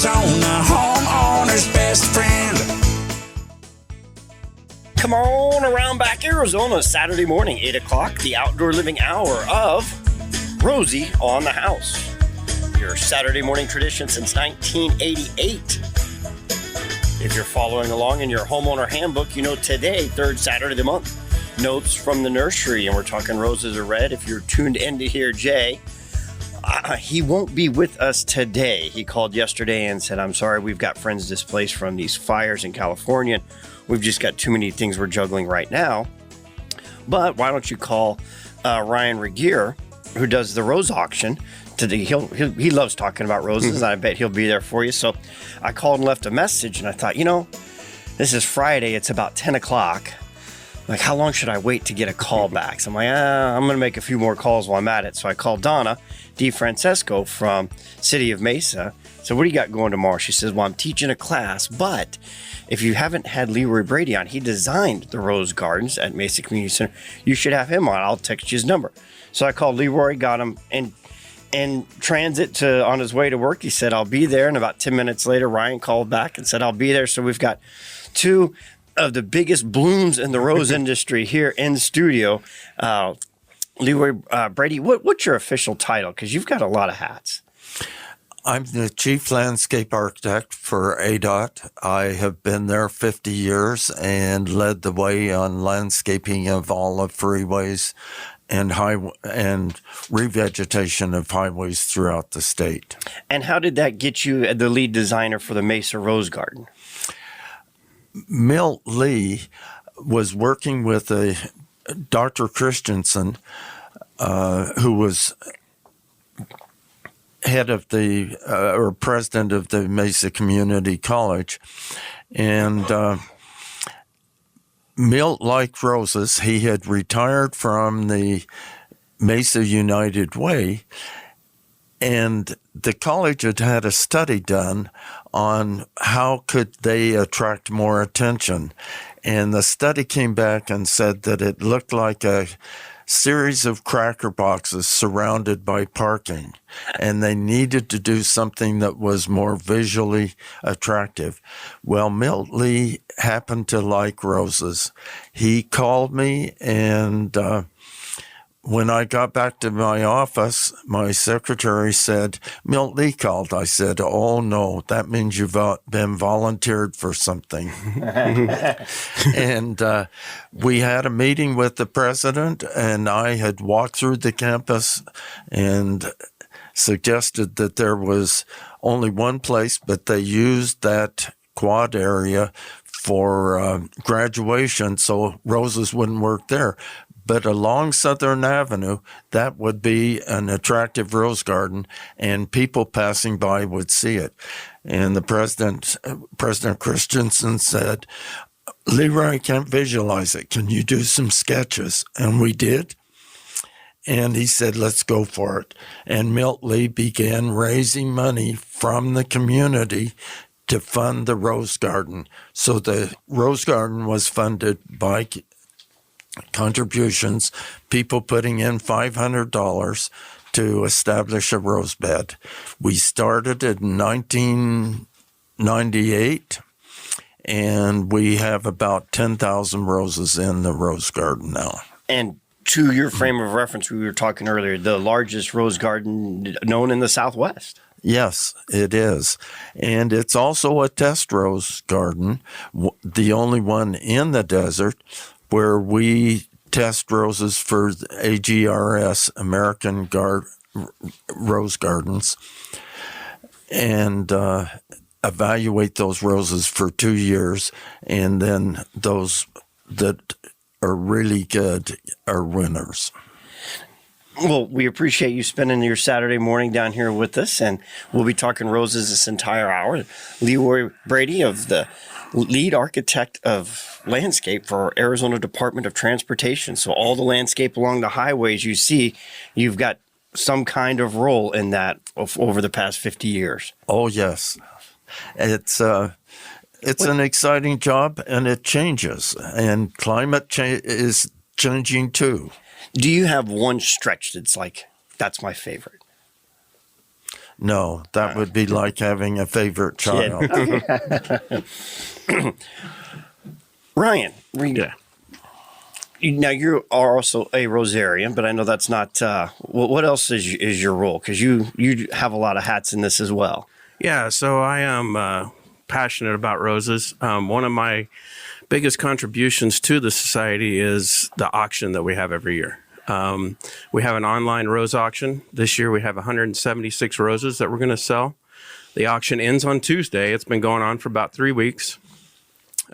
Arizona, homeowner's best friend. Come on around back, Arizona, Saturday morning, 8 o'clock, the outdoor living hour of Rosie on the House. Your Saturday morning tradition since 1988. If you're following along in your homeowner handbook, you know today, third Saturday of the month, notes from the nursery, and we're talking roses are red. If you're tuned in to hear Jay, he won't be with us today. He called yesterday and said, I'm sorry, we've got friends displaced from these fires in California. We've just got too many things we're juggling right now. But why don't you call Ryan Regear, who does the Rose Auction, today. He loves talking about roses, and I bet he'll be there for you. So I called and left a message, and I thought, this is Friday. It's about 10 o'clock. Like, how long should I wait to get a call back? So I'm like, I'm going to make a few more calls while I'm at it. So I called Donna DeFrancesco from City of Mesa. So what do you got going tomorrow? She says, well, I'm teaching a class, but if you haven't had LeRoy Brady on, he designed the Rose Gardens at Mesa Community Center. You should have him on. I'll text you his number. So I called LeRoy, got him in transit on his way to work. He said, I'll be there. And about 10 minutes later, Ryan called back and said, I'll be there. So we've got two of the biggest blooms in the rose industry here in studio. LeRoy Brady, what's your official title? Because you've got a lot of hats. I'm the chief landscape architect for ADOT. I have been there 50 years and led the way on landscaping of all the freeways and revegetation of highways throughout the state. And how did that get you the lead designer for the Mesa Rose Garden? Milt Lee was working with Dr. Christensen, who was head of or president of the Mesa Community College. And Milt liked roses. He had retired from the Mesa United Way, and the college had a study done on how could they attract more attention. And the study came back and said that it looked like a series of cracker boxes surrounded by parking, and they needed to do something that was more visually attractive. Well, Milt Lee happened to like roses. He called me, and when I got back to my office, my secretary said, Milt Lee called. I said, oh, no, that means you've been volunteered for something. And we had a meeting with the president, and I had walked through the campus and suggested that there was only one place, but they used that quad area for graduation, so roses wouldn't work there. But along Southern Avenue, that would be an attractive rose garden, and people passing by would see it. And the President Christensen said, LeRoy, I can't visualize it. Can you do some sketches? And we did. And he said, let's go for it. And Milt Lee began raising money from the community to fund the Rose Garden. So the Rose Garden was funded by contributions, people putting in $500 to establish a rose bed. We started in 1998, and we have about 10,000 roses in the Rose Garden now. And to your frame of reference, we were talking earlier, the largest rose garden known in the Southwest. Yes, it is. And it's also a test rose garden, the only one in the desert, where we test roses for AGRS, American Rose Gardens, and evaluate those roses for 2 years, and then those that are really good are winners. Well, we appreciate you spending your Saturday morning down here with us, and we'll be talking roses this entire hour. LeRoy Brady, of the lead architect of landscape for Arizona Department of Transportation. So all the landscape along the highways you see, you've got some kind of role in that over the past 50 years. Oh, yes. It's an exciting job, and it changes, and climate is changing too. Do you have one stretch that's like, that's my favorite? No, that would be like having a favorite child. Ryan, Yeah. now you are also a Rosarian, but I know that's not. What else is your role? Because you have a lot of hats in this as well. Yeah, so I am passionate about roses. One of my biggest contributions to the society is the auction that we have every year. We have an online rose auction. This year we have 176 roses that we're going to sell. The auction ends on Tuesday. It's been going on for about 3 weeks.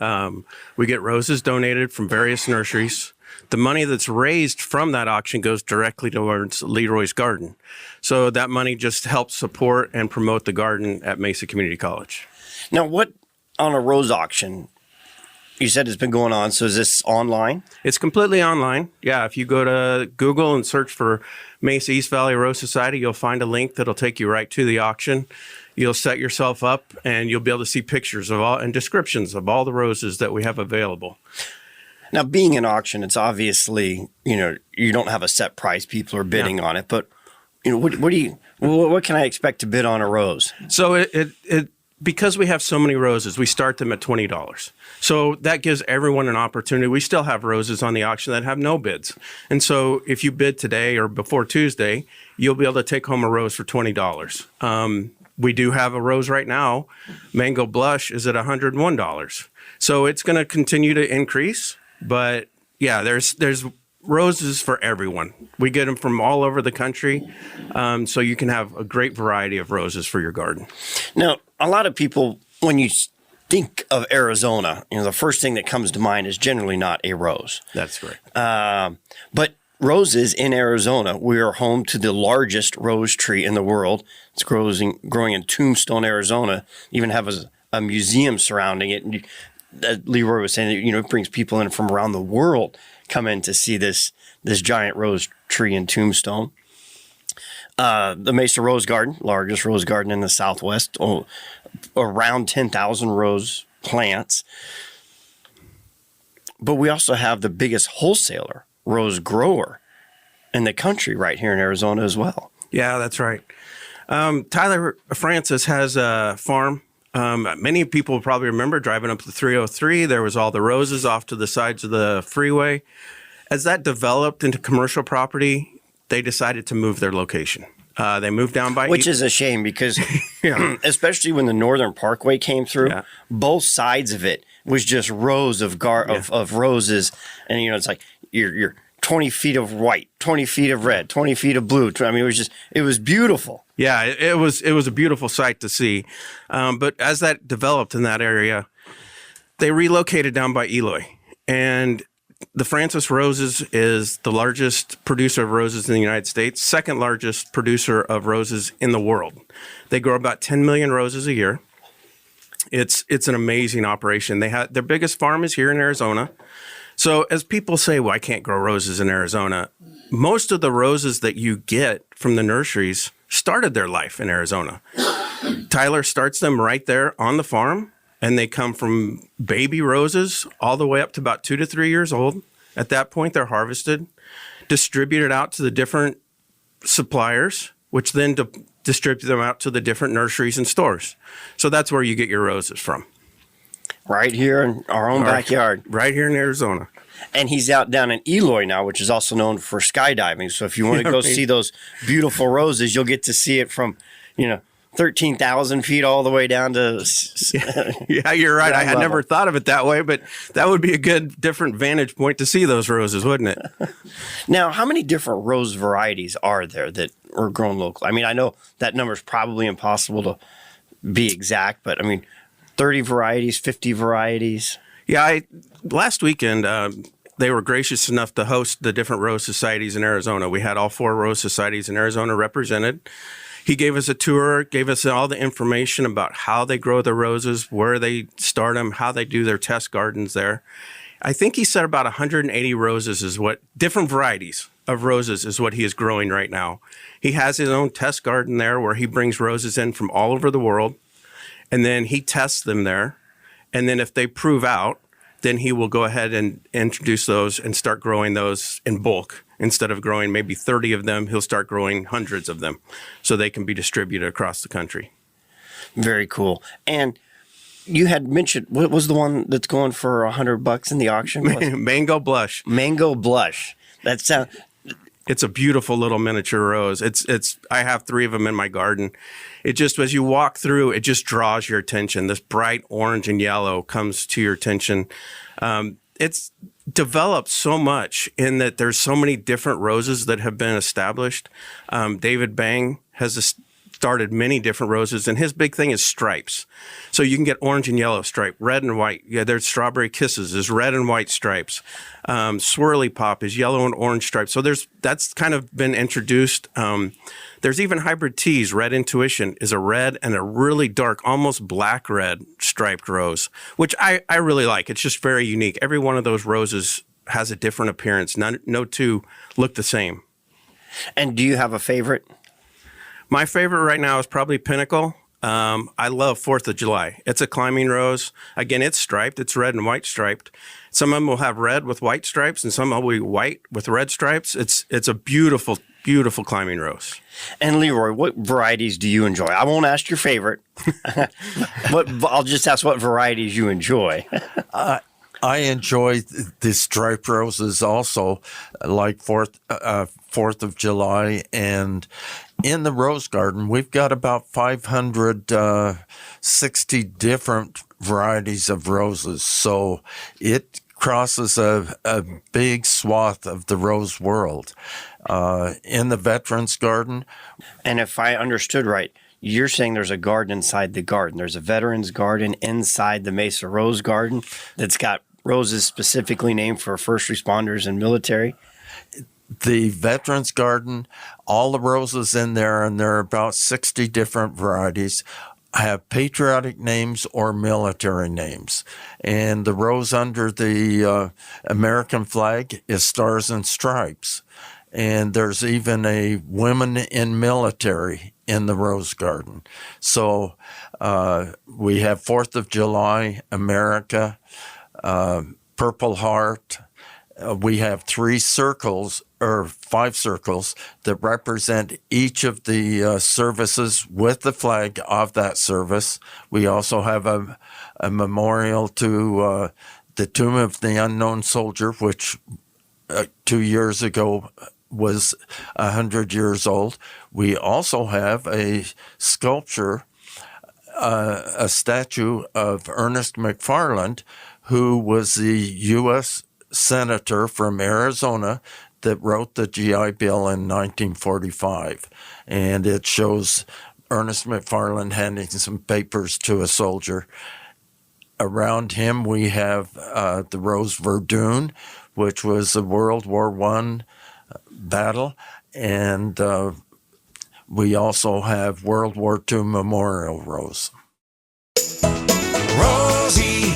We get roses donated from various nurseries. The money that's raised from that auction goes directly towards LeRoy's garden. So that money just helps support and promote the garden at Mesa Community College. Now, what on a rose auction? You said it's been going on. So is this online? It's completely online. Yeah, if you go to Google and search for Mesa East Valley Rose Society, you'll find a link that'll take you right to the auction. You'll set yourself up and you'll be able to see pictures of all and descriptions of all the roses that we have available. Now, being an auction, it's obviously, you don't have a set price. People are bidding on it. But, what can I expect to bid on a rose? So it because we have so many roses, we start them at $20. So that gives everyone an opportunity. We still have roses on the auction that have no bids. And so if you bid today or before Tuesday, you'll be able to take home a rose for $20. We do have a rose right now. Mango Blush is at $101. So it's going to continue to increase. But yeah, there's roses for everyone. We get them from all over the country. So you can have a great variety of roses for your garden. Now, a lot of people, when you think of Arizona, the first thing that comes to mind is generally not a rose. That's correct. But roses in Arizona, we are home to the largest rose tree in the world. It's growing in Tombstone, Arizona. Even have a museum surrounding it. And LeRoy was saying that, it brings people in from around the world come in to see this giant rose tree in Tombstone. The Mesa Rose Garden, largest rose garden in the Southwest, around 10,000 rose plants. But we also have the biggest wholesaler rose grower in the country right here in Arizona as well. Yeah, that's right. Tyler Francis has a farm. Many people probably remember driving up the 303. There was all the roses off to the sides of the freeway. As that developed into commercial property, they decided to move their location. They moved down by... Which is a shame because, especially when the Northern Parkway came through, both sides of it was just rows of roses. And, it's like you're 20 feet of white, 20 feet of red, 20 feet of blue. I mean, it was beautiful. Yeah, it was a beautiful sight to see. But as that developed in that area, they relocated down by Eloy. And the Francis Roses is the largest producer of roses in the United States, second largest producer of roses in the world. They grow about 10 million roses a year. It's an amazing operation. Their biggest farm is here in Arizona. So as people say, well, I can't grow roses in Arizona, most of the roses that you get from the nurseries started their life in Arizona. Tyler starts them right there on the farm, and they come from baby roses all the way up to about 2 to 3 years old. At that point, they're harvested, distributed out to the different suppliers, which then distribute them out to the different nurseries and stores. So that's where you get your roses from. Right here in our own backyard. Right here in Arizona. And he's out down in Eloy now, which is also known for skydiving. So if you want to go see those beautiful roses, you'll get to see it from, 13,000 feet all the way down to... Yeah, you're right. I had never thought of it that way, but that would be a good, different vantage point to see those roses, wouldn't it? Now, how many different rose varieties are there that are grown locally? I mean, I know that number is probably impossible to be exact, but 30 varieties, 50 varieties. Yeah, last weekend, they were gracious enough to host the different rose societies in Arizona. We had all 4 rose societies in Arizona represented. He gave us a tour, gave us all the information about how they grow their roses, where they start them, how they do their test gardens there. I think he said about 180 roses is what, different varieties of roses is what he is growing right now. He has his own test garden there where he brings roses in from all over the world, and then he tests them there. And then if they prove out, then he will go ahead and introduce those and start growing those in bulk. Instead of growing maybe 30 of them, he'll start growing hundreds of them so they can be distributed across the country. Very cool. And you had mentioned, what was the one that's going for $100 in the auction? Mango Blush. Mango Blush. That sounds... It's a beautiful little miniature rose. I have 3 of them in my garden. It just, as you walk through, it just draws your attention. This bright orange and yellow comes to your attention. It's developed so much in that there's so many different roses that have been established. David Bang has started many different roses, and his big thing is stripes. So you can get orange and yellow stripe, red and white. Yeah, there's Strawberry Kisses is red and white stripes. Swirly Pop is yellow and orange stripes. So that's kind of been introduced. There's even hybrid teas. Red Intuition is a red and a really dark, almost black red striped rose, which I really like. It's just very unique. Every one of those roses has a different appearance. No two look the same. And do you have a favorite? My favorite right now is probably Pinnacle. I love 4th of July. It's a climbing rose. Again, it's striped. It's red and white striped. Some of them will have red with white stripes, and some will be white with red stripes. It's a beautiful, beautiful climbing rose. And LeRoy, what varieties do you enjoy? I won't ask your favorite. I'll just ask what varieties you enjoy. I enjoy the striped roses also, like 4th of July. And in the Rose Garden, we've got about 560 different varieties of roses. So it crosses a big swath of the rose world. In the Veterans Garden. And if I understood right, you're saying there's a garden inside the garden. There's a Veterans Garden inside the Mesa Rose Garden that's got roses specifically named for first responders and military. The Veterans Garden, all the roses in there, and there are about 60 different varieties, have patriotic names or military names. And the rose under the American flag is Stars and Stripes. And there's even a Women in Military in the Rose Garden. So we have 4th of July, America, Purple Heart. We have 5 circles that represent each of the services with the flag of that service. We also have a memorial to the Tomb of the Unknown Soldier, which 2 years ago was 100 years old. We also have a sculpture, a statue of Ernest McFarland, who was the U.S. Senator from Arizona that wrote the GI Bill in 1945. And it shows Ernest McFarland handing some papers to a soldier. Around him, we have the Rose Verdun, which was a World War I battle. And we also have World War II Memorial Rose.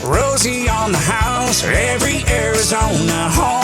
Rosie on the house, every Arizona home.